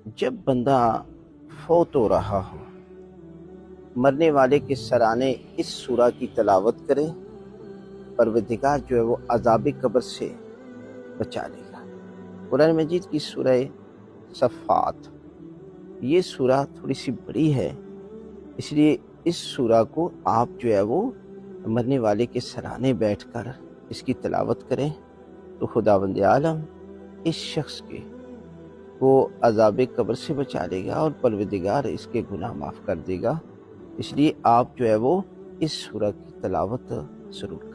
جب بندہ فوت ہو رہا ہو، مرنے والے کے سرانے اس سورہ کی تلاوت کرے، پروردگار جو ہے وہ عذاب قبر سے بچا لے گا۔ قرآن مجید کی سورہ صفات، یہ سورہ تھوڑی سی بڑی ہے، اس لیے اس سورہ کو آپ جو ہے وہ مرنے والے کے سرانے بیٹھ کر اس کی تلاوت کریں تو خداوند عالم اس شخص کے وہ عذاب قبر سے بچا لے گا اور پروردگار اس کے گناہ معاف کر دے گا۔ اس لیے آپ جو ہے وہ اس سورہ کی تلاوت ضرور کریں۔